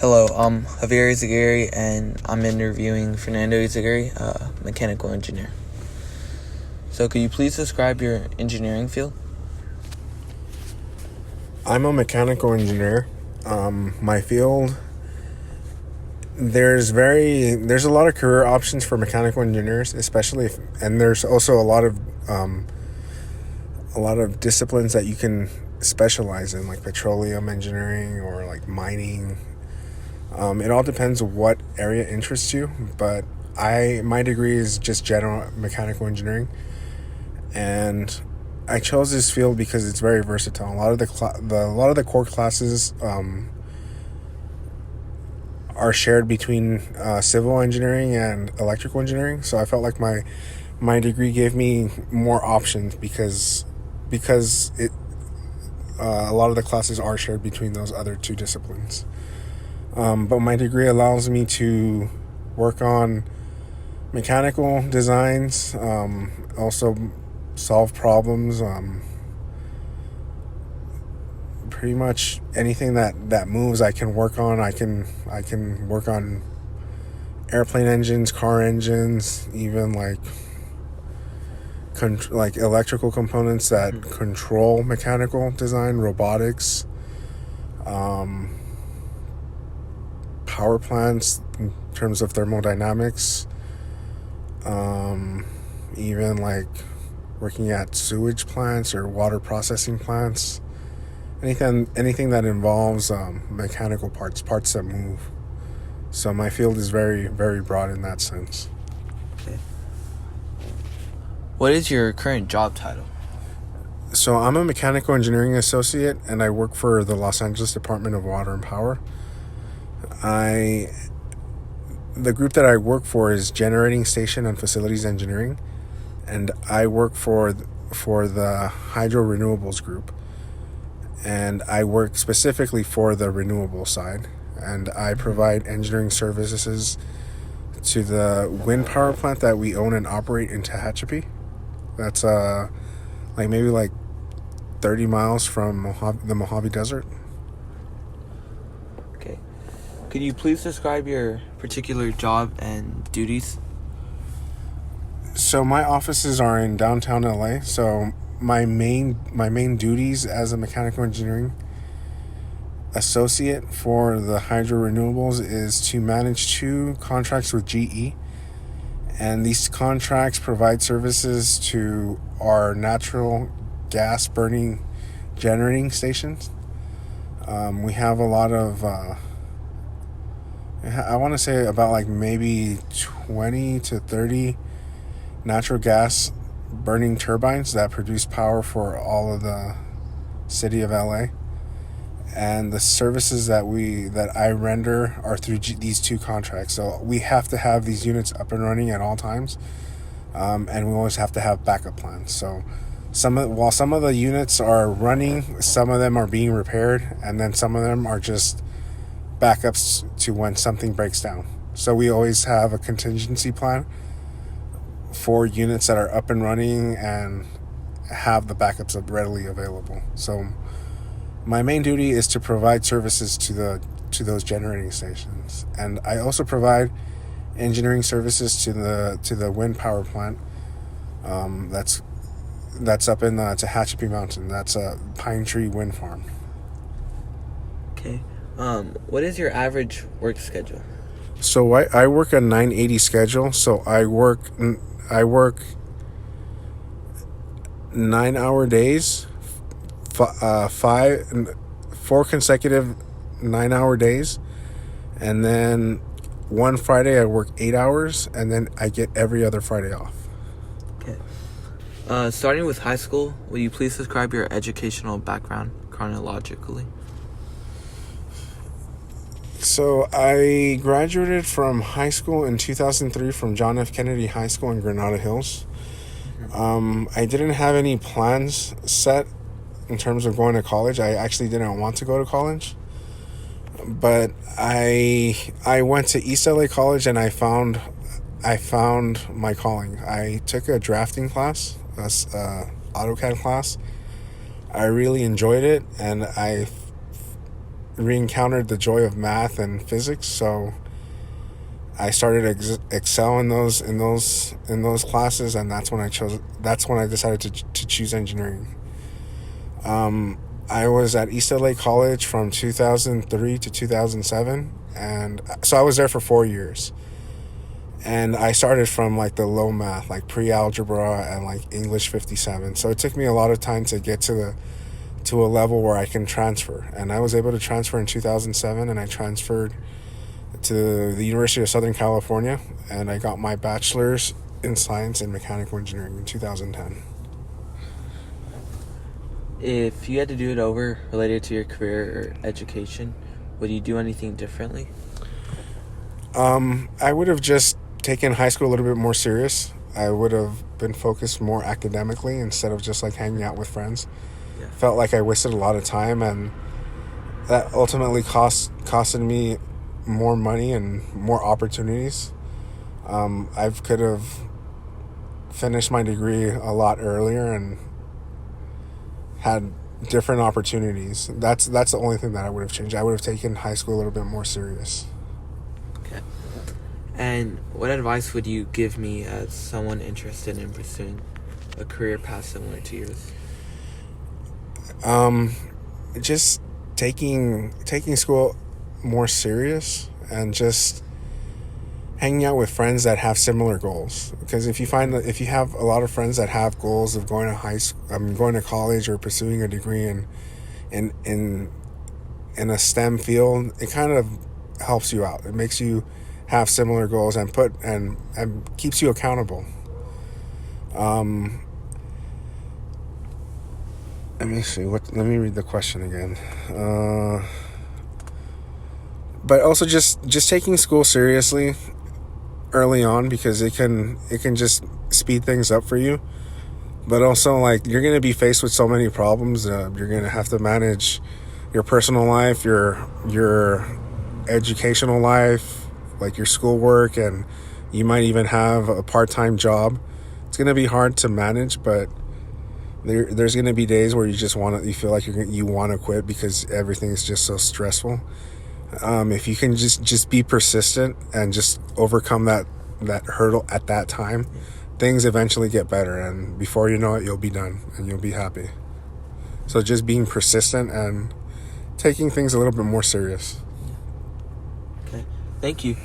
Hello, I'm Javier Izagiri, and I'm interviewing Fernando Izagiri, mechanical engineer. So could you please describe your engineering field? I'm a mechanical engineer. My field, there's a lot of career options for mechanical engineers, and there's also a lot of disciplines that you can specialize in, like petroleum engineering or like mining. It all depends what area interests you, but my degree is just general mechanical engineering, and I chose this field because it's very versatile. A lot of the core classes are shared between civil engineering and electrical engineering. So I felt like my degree gave me more options because a lot of the classes are shared between those other two disciplines. But my degree allows me to work on mechanical designs, also solve problems, pretty much anything that moves I can work on. I can work on airplane engines, car engines, even like electrical components that control mechanical design, robotics, power plants in terms of thermodynamics, even like working at sewage plants or water processing plants, anything that involves mechanical parts that move. So my field is very, very broad in that sense. Okay. What is your current job title? So I'm a mechanical engineering associate, and I work for the Los Angeles Department of Water and Power. The group that I work for is Generating Station and Facilities Engineering, and I work for the Hydro Renewables group, and I work specifically for the renewable side, and I provide engineering services to the wind power plant that we own and operate in Tehachapi. That's maybe 30 miles from the Mojave Desert. Okay. Could you please describe your particular job and duties? So my offices are in downtown LA. So my main duties as a mechanical engineering associate for the Hydro Renewables is to manage 2 contracts with GE. And these contracts provide services to our natural gas burning generating stations. We have a lot of, I want to say about maybe 20 to 30 natural gas burning turbines that produce power for all of the city of LA. And the services that I render are through these 2 contracts. So we have to have these units up and running at all times, and we always have to have backup plans. So while some of the units are running, some of them are being repaired, and then some of them are just backups to when something breaks down. So we always have a contingency plan for units that are up and running and have the backups readily available. So my main duty is to provide services to those generating stations, and I also provide engineering services to the wind power plant. That's up in the Tehachapi Mountain. That's a pine tree wind farm. Okay. What is your average work schedule? So I work a 980 schedule. So I work 9-hour days. 4 consecutive 9-hour days, and then one Friday I work 8 hours, and then I get every other Friday off. Okay. Starting with high school, will you please describe your educational background chronologically? So I graduated from high school in 2003 from John F. Kennedy High School in Granada Hills. I didn't have any plans set in terms of going to college. I actually didn't want to go to college, but I went to East LA College, and I found my calling. I took a drafting class, AutoCAD class. I really enjoyed it, and re-encountered the joy of math and physics, so I started excel in those classes, and that's when I decided to choose engineering. I was at East LA College from 2003 to 2007, and so I was there for 4 years. And I started from like the low math, like pre-algebra and like English 57. So it took me a lot of time to get to a level where I can transfer. And I was able to transfer in 2007, and I transferred to the University of Southern California, and I got my bachelor's in science and mechanical engineering in 2010. If you had to do it over related to your career or education, would you do anything differently? I would have just taken high school a little bit more serious. I would have been focused more academically instead of just like hanging out with friends. Yeah. Felt like I wasted a lot of time, and that ultimately costed me more money and more opportunities. I could have finished my degree a lot earlier and had different opportunities. That's the only thing that I would have changed. I would have taken high school a little bit more serious. Okay. And what advice would you give me as someone interested in pursuing a career path similar to yours? Just taking school more serious, and just hanging out with friends that have similar goals. Because if you have a lot of friends that have goals of going to college or pursuing a degree in a STEM field, it kind of helps you out. It makes you have similar goals and keeps you accountable. Let me see. Let me read the question again. But also just taking school seriously early on, because it can just speed things up for you. But also, like, you're going to be faced with so many problems. You're going to have to manage your personal life, your educational life, like your schoolwork, and you might even have a part-time job. It's going to be hard to manage, but there's going to be days where you feel like you want to quit because everything is just so stressful. If you can just be persistent and just overcome that hurdle at that time, things eventually get better, and before you know it, you'll be done and you'll be happy. So just being persistent and taking things a little bit more serious. Okay. Thank you.